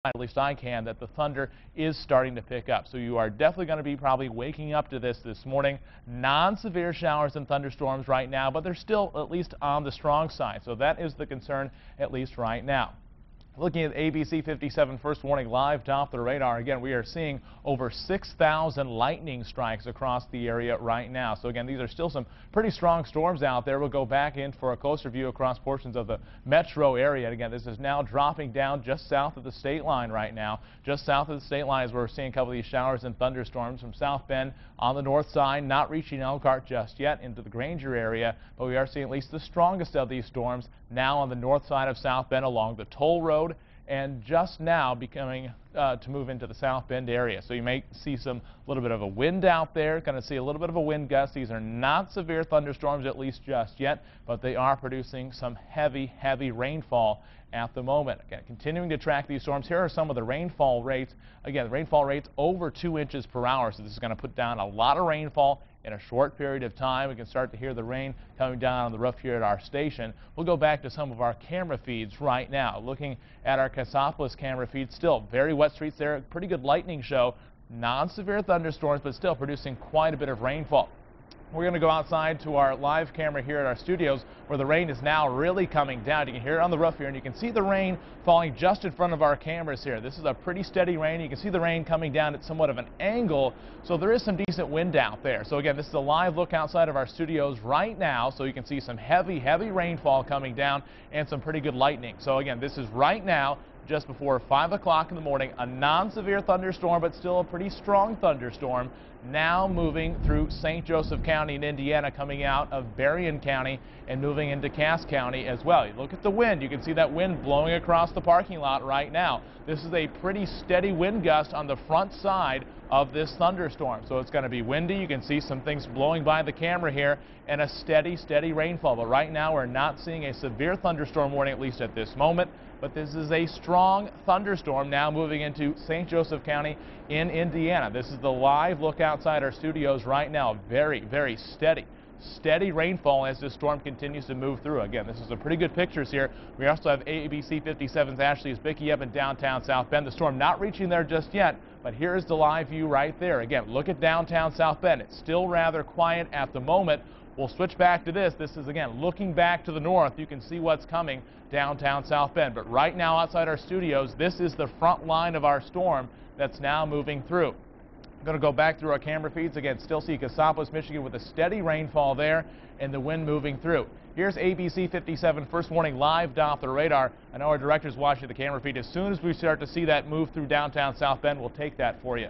at least I can, that the thunder is starting to pick up. So you are definitely going to be probably waking up to this morning. Non-severe showers and thunderstorms right now, but they're still at least on the strong side. So that is the concern, at least right now. Looking at ABC 57 first warning live Doppler radar, again, we are seeing over 6,000 lightning strikes across the area right now. So again, these are still some pretty strong storms out there. We'll go back in for a closer view across portions of the metro area. And again, this is now dropping down just south of the state line right now. Just south of the state line is where we're seeing a couple of these showers and thunderstorms from South Bend on the north side, not reaching Elkhart just yet into the Granger area, but we are seeing at least the strongest of these storms now on the north side of South Bend along the toll road, and just now becoming to move into the South Bend area. So you may see some little bit of a wind out there. Going to see a little bit of a wind gust. These are not severe thunderstorms, at least just yet, but they are producing some heavy rainfall at the moment. Again, continuing to track these storms. Here are some of the rainfall rates. Again, the rainfall rates over 2 inches per hour. So this is going to put down a lot of rainfall in a short period of time. We can start to hear the rain coming down on the roof here at our station. We'll go back to some of our camera feeds right now. Looking at our Cassopolis camera feed, still very wet streets there. Pretty good lightning show. Non-severe thunderstorms, but still producing quite a bit of rainfall. We're going to go outside to our live camera here at our studios where the rain is now really coming down. You can hear it on the roof here, and you can see the rain falling just in front of our cameras here. This is a pretty steady rain. You can see the rain coming down at somewhat of an angle, so there is some decent wind out there. So again, this is a live look outside of our studios right now, so you can see some heavy rainfall coming down and some pretty good lightning. So again, this is right now, just before 5 o'clock in the morning, a non-severe thunderstorm, but still a pretty strong thunderstorm, now moving through St. Joseph County in Indiana, coming out of Berrien County and moving into Cass County as well. You look at the wind, you can see that wind blowing across the parking lot right now. This is a pretty steady wind gust on the front side of this thunderstorm. So it's going to be windy. You can see some things blowing by the camera here, and a steady rainfall. But right now we're not seeing a severe thunderstorm warning, at least at this moment. But this is a strong thunderstorm now moving into St. Joseph County in Indiana. This is the live look outside our studios right now. Very steady rainfall as this storm continues to move through. Again, this is some pretty good pictures here. We also have ABC 57's Ashley Zbicki up in downtown South Bend. The storm not reaching there just yet, but here's the live view right there. Again, look at downtown South Bend. It's still rather quiet at the moment. We'll switch back to this. This is, again, looking back to the north. You can see what's coming downtown South Bend. But right now outside our studios, this is the front line of our storm that's now moving through. I'm going to go back through our camera feeds. Again, still see Cassopolis, Michigan with a steady rainfall there and the wind moving through. Here's ABC 57 first warning live Doppler radar. I know our director's watching the camera feed. As soon as we start to see that move through downtown South Bend, we'll take that for you.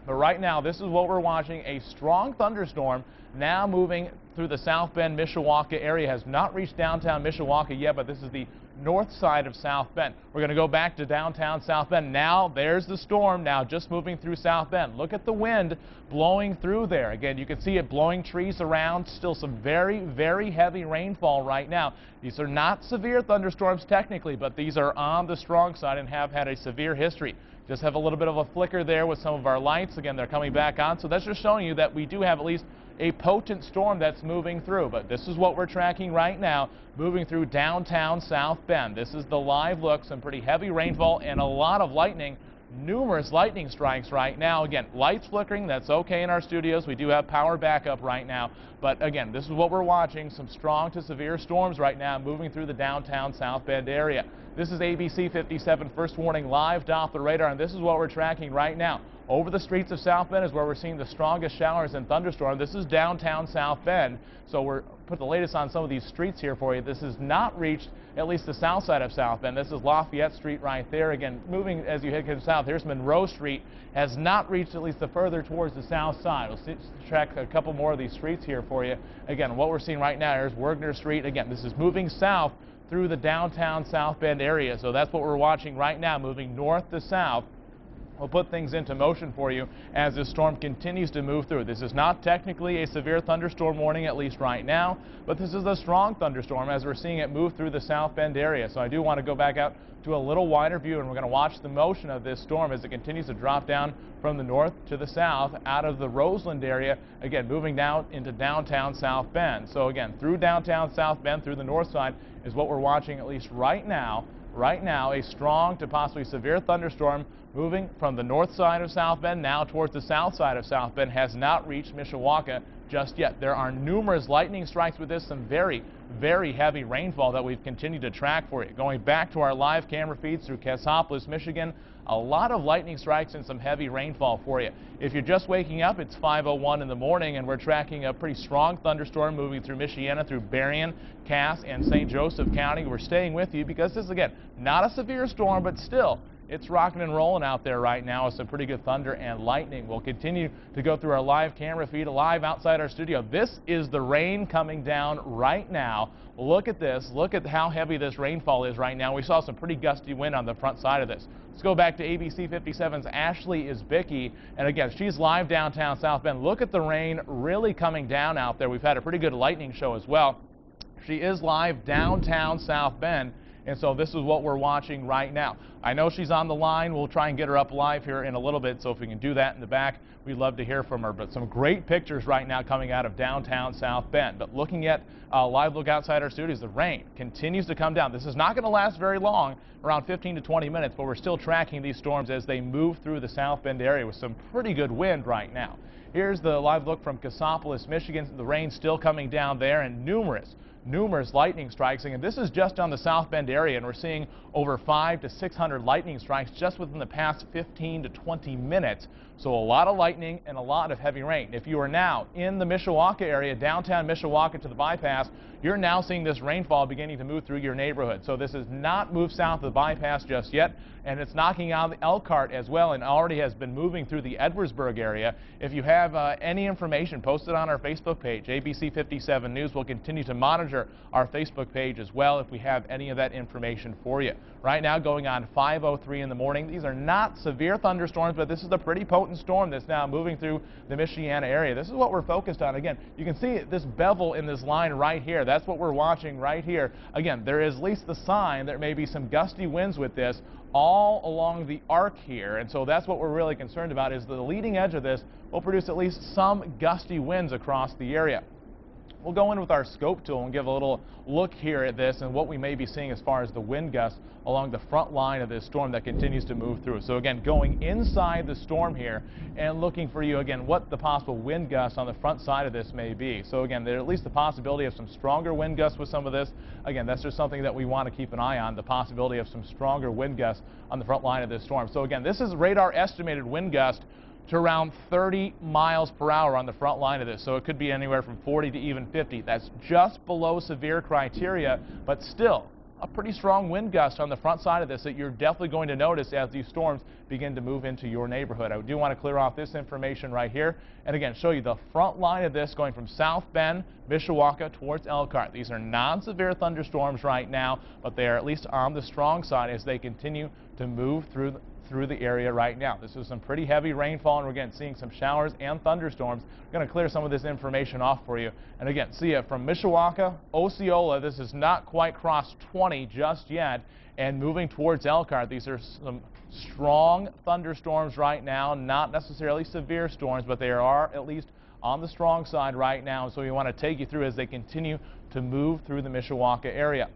But right now, this is what we're watching, a strong thunderstorm now moving through the South Bend, Mishawaka area. Has not reached downtown Mishawaka yet, but this is the north side of South Bend. We're going to go back to downtown South Bend. Now there's the storm now just moving through South Bend. Look at the wind blowing through there. Again, you can see it blowing trees around. Still some very heavy rainfall right now. These are not severe thunderstorms technically, but these are on the strong side and have had a severe history. Just have a little bit of a flicker there with some of our lights. Again, they're coming back on, so that's just showing you that we do have at least a potent storm that's moving through. But this is what we're tracking right now, moving through downtown South Bend. This is the live look, some pretty heavy rainfall and a lot of lightning. Numerous lightning strikes right now. Again, lights flickering, that's okay in our studios. We do have power backup right now. But again, this is what we're watching, some strong to severe storms right now moving through the downtown South Bend area. This is ABC 57 first warning live Doppler radar, and this is what we're tracking right now. Over the streets of South Bend is where we're seeing the strongest showers and thunderstorms. This is downtown South Bend, so we're put the latest on some of these streets here for you. This has not reached at least the south side of South Bend. This is Lafayette Street right there. Again, moving as you head south, here's Monroe Street. Has not reached at least the further towards the south side. We'll track a couple more of these streets here for you. Again, what we're seeing right now is Wagner Street. Again, this is moving south through the downtown South Bend area. So that's what we're watching right now, moving north to south. We'll put things into motion for you as this storm continues to move through. This is not technically a severe thunderstorm warning, at least right now, but this is a strong thunderstorm as we're seeing it move through the South Bend area. So I do want to go back out to a little wider view, and we're going to watch the motion of this storm as it continues to drop down from the north to the south out of the Roseland area, again moving down into downtown South Bend. So again, through downtown South Bend, through the north side is what we're watching at least right now. right now a strong to possibly severe thunderstorm moving from the north side of South Bend now towards the south side of South Bend has not reached Mishawaka just yet. There are numerous lightning strikes with this, some very heavy rainfall that we've continued to track for you. Going back to our live camera feeds through Cassopolis, Michigan, a lot of lightning strikes and some heavy rainfall for you. If you're just waking up, it's 5:01 in the morning and we're tracking a pretty strong thunderstorm moving through Michiana, through Berrien, Cass, and St. Joseph County. We're staying with you because this is, again, not a severe storm, but still, it's rocking and rolling out there right now with some pretty good thunder and lightning. We'll continue to go through our live camera feed live outside our studio. This is the rain coming down right now. Look at this. Look at how heavy this rainfall is right now. We saw some pretty gusty wind on the front side of this. Let's go back to ABC 57's Ashley Isbicki. And again, she's live downtown South Bend. Look at the rain really coming down out there. We've had a pretty good lightning show as well. She is live downtown South Bend. And so this is what we're watching right now. I know she's on the line. We'll try and get her up live here in a little bit. So if we can do that in the back, we'd love to hear from her. But some great pictures right now coming out of downtown South Bend. But looking at a live look outside our studios, the rain continues to come down. This is not going to last very long, around 15 to 20 minutes, but we're still tracking these storms as they move through the South Bend area with some pretty good wind right now. Here's the live look from Cassopolis, Michigan. The rain still coming down there and numerous lightning strikes, and this is just on the South Bend area, and we're seeing over 500 to 600 lightning strikes just within the past 15 to 20 minutes. So a lot of lightning and a lot of heavy rain. If you are now in the Mishawaka area, downtown Mishawaka to the bypass, you're now seeing this rainfall beginning to move through your neighborhood. So this has not moved south of the bypass just yet, and it's knocking out the Elkhart as well, and already has been moving through the Edwardsburg area. If you have any information, post it on our Facebook page, ABC 57 News. We'll continue to monitor our Facebook page as well if we have any of that information for you. Right now going on 5:03 in the morning. These are not severe thunderstorms, but this is a pretty potent storm that's now moving through the Michiana area. This is what we're focused on. Again, you can see this bevel in this line right here. That's what we're watching right here. Again, there is at least the sign there may be some gusty winds with this all along the arc here, and so that's what we're really concerned about, is the leading edge of this will produce at least some gusty winds across the area. We'll go in with our scope tool and give a little look here at this and what we may be seeing as far as the wind gusts along the front line of this storm that continues to move through. So again, going inside the storm here and looking for you again what the possible wind gusts on the front side of this may be. So again, there's at least the possibility of some stronger wind gusts with some of this. Again, that's just something that we want to keep an eye on, the possibility of some stronger wind gusts on the front line of this storm. So again, this is radar estimated wind gust to around 30 miles per hour on the front line of this. So it could be anywhere from 40 to even 50. That's just below severe criteria, but still a pretty strong wind gust on the front side of this that you're definitely going to notice as these storms begin to move into your neighborhood. I do want to clear off this information right here and again show you the front line of this going from South Bend, Mishawaka towards Elkhart. These are non-severe thunderstorms right now, but they are at least on the strong side as they continue to move through the area right now. This is some pretty heavy rainfall, and we're again seeing some showers and thunderstorms. We're going to clear some of this information off for you. And again, see it from Mishawaka, Osceola. This has not quite crossed 20 just yet, and moving towards Elkhart. These are some strong thunderstorms right now, not necessarily severe storms, but they are at least on the strong side right now. So we want to take you through as they continue to move through the Mishawaka area.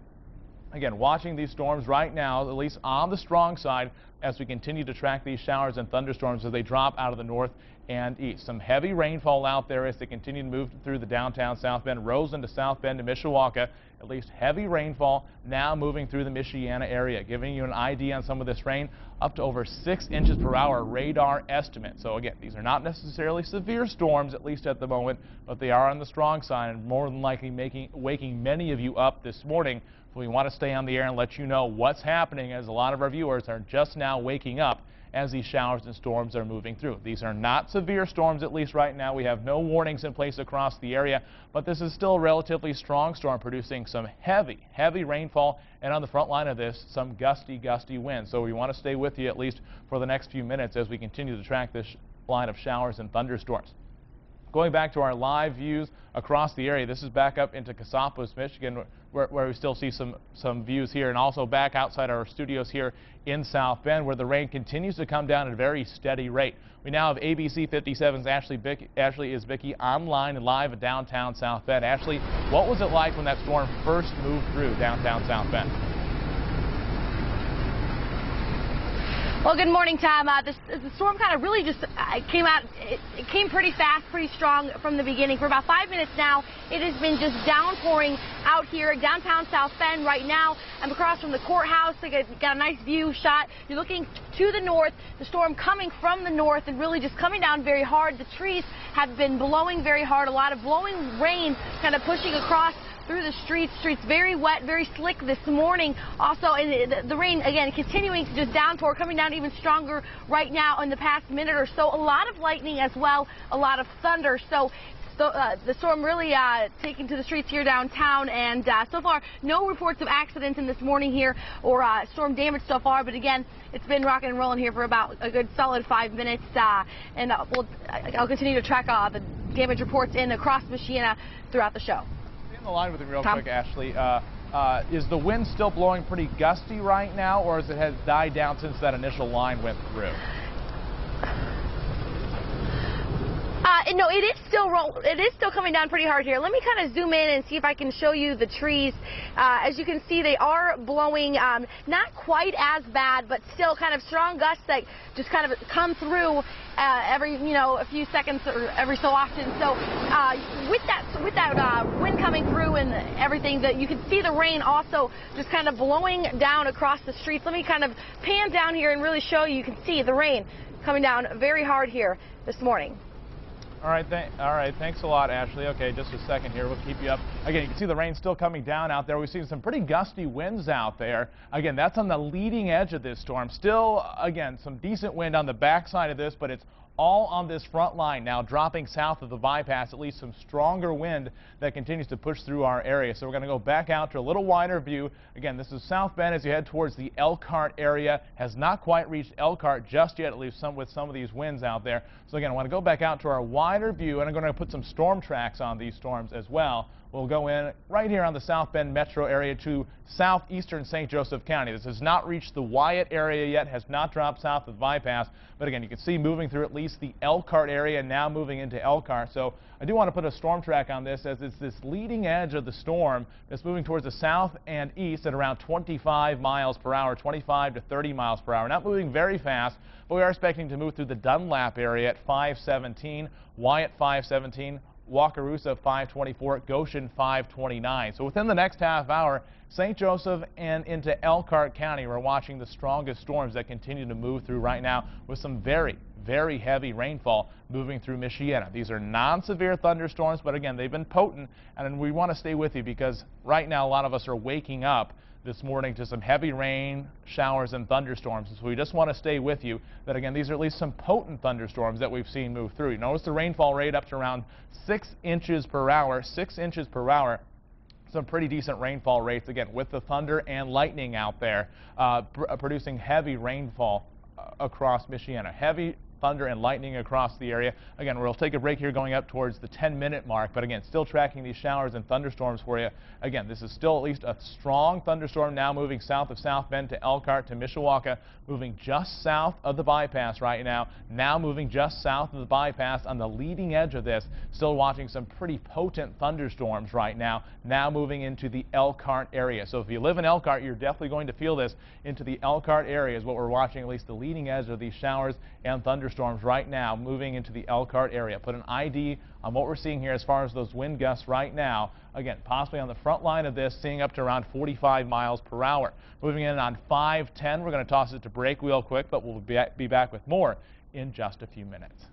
Again, watching these storms right now, at least on the strong side, as we continue to track these showers and thunderstorms as they drop out of the north and east. Some heavy rainfall out there as they continue to move through the downtown South Bend, Roseland to South Bend to Mishawaka. At least heavy rainfall now moving through the Michiana area, giving you an idea on some of this rain, up to over 6 inches per hour radar estimate. So again, these are not necessarily severe storms, at least at the moment, but they are on the strong side and more than likely waking many of you up this morning. So we want to stay on the air and let you know what's happening, as a lot of our viewers are just now waking up as these showers and storms are moving through. These are not severe storms, at least right now. We have no warnings in place across the area, but this is still a relatively strong storm producing some heavy rainfall, and on the front line of this, some gusty winds. So we want to stay with you at least for the next few minutes as we continue to track this line of showers and thunderstorms. Going back to our live views across the area, this is back up into Cassopolis, Michigan, where we still see some views here, and also back outside our studios here in South Bend, where the rain continues to come down at a very steady rate. We now have ABC 57's Ashley Isbicki online and live at downtown South Bend. Ashley, what was it like when that storm first moved through downtown South Bend? Well, good morning, Tom. The storm kind of really just came out. It came pretty fast, pretty strong from the beginning. For about 5 minutes now, it has been just downpouring out here at downtown South Bend. Right now, I'm across from the courthouse. I got a nice view shot. You're looking to the north, the storm coming from the north and really just coming down very hard. The trees have been blowing very hard. A lot of blowing rain kind of pushing across through the streets very wet, very slick this morning. Also, the rain, again, continuing to just downpour, coming down even stronger right now in the past minute or so. A lot of lightning as well, a lot of thunder. So the storm really taking to the streets here downtown, and so far no reports of accidents in this morning here or storm damage so far. But again, it's been rocking and rolling here for about a good solid 5 minutes, and I'll continue to track the damage reports in across Michiana throughout the show. In the line with me real quick, Ashley. Is the wind still blowing pretty gusty right now, or has it died down since that initial line went through? No, it is still coming down pretty hard here. Let me kind of zoom in and see if I can show you the trees. As you can see, they are blowing, not quite as bad, but still kind of strong gusts that just kind of come through every, a few seconds or every so often. So with that wind coming through and everything, that you can see the rain also just kind of blowing down across the streets. Let me kind of pan down here and really show you. You can see the rain coming down very hard here this morning. All right, thanks a lot, Ashley. Okay, just a second here. We'll keep you up. Again, you can see the rain still coming down out there. We've seen some pretty gusty winds out there. Again, that's on the leading edge of this storm. Still, again, some decent wind on the backside of this, but it's all on this front line now, dropping south of the bypass, at least some stronger wind that continues to push through our area. So we're going to go back out to a little wider view. Again, this is South Bend as you head towards the Elkhart area. Has not quite reached Elkhart just yet, at least with some of these winds out there. So again, I want to go back out to our wider view, and I'm going to put some storm tracks on these storms as well. We'll go in right here on the South Bend metro area to southeastern St. Joseph County. This has not reached the Wyatt area yet, has not dropped south of the bypass, but again, you can see moving through at least the Elkhart area, now moving into Elkhart. So I do want to put a storm track on this, as it's this leading edge of the storm that's moving towards the south and east at around 25 miles per hour, 25 to 30 miles per hour. Not moving very fast, but we are expecting to move through the Dunlap area at 517, Wyatt 517, Wakarusa 524, Goshen 529. So within the next half hour, St. Joseph and into Elkhart County, we're watching the strongest storms that continue to move through right now with some very, very heavy rainfall moving through Michiana. These are non-severe thunderstorms, but again, they've been potent, and we want to stay with you because right now a lot of us are waking up this morning to some heavy rain, showers, and thunderstorms. So we just want to stay with you that, again, these are at least some potent thunderstorms that we've seen move through. You notice the rainfall rate up to around 6 inches per hour, 6 inches per hour. Some pretty decent rainfall rates, again, with the thunder and lightning out there producing heavy rainfall across Michiana. Heavy thunder and lightning across the area. Again, we'll take a break here going up towards the 10-minute mark, but again, still tracking these showers and thunderstorms for you. Again, this is still at least a strong thunderstorm now moving south of South Bend to Elkhart to Mishawaka, moving just south of the bypass right now moving just south of the bypass on the leading edge of this. Still watching some pretty potent thunderstorms right now moving into the Elkhart area. So if you live in Elkhart, you're definitely going to feel this into the Elkhart area is what we're watching, at least the leading edge of these showers and thunderstorms right now moving into the Elkhart area. Put an ID on what we're seeing here as far as those wind gusts right now. Again, possibly on the front line of this, seeing up to around 45 miles per hour. Moving in on 510, we're going to toss it to break real quick, but we'll be back with more in just a few minutes.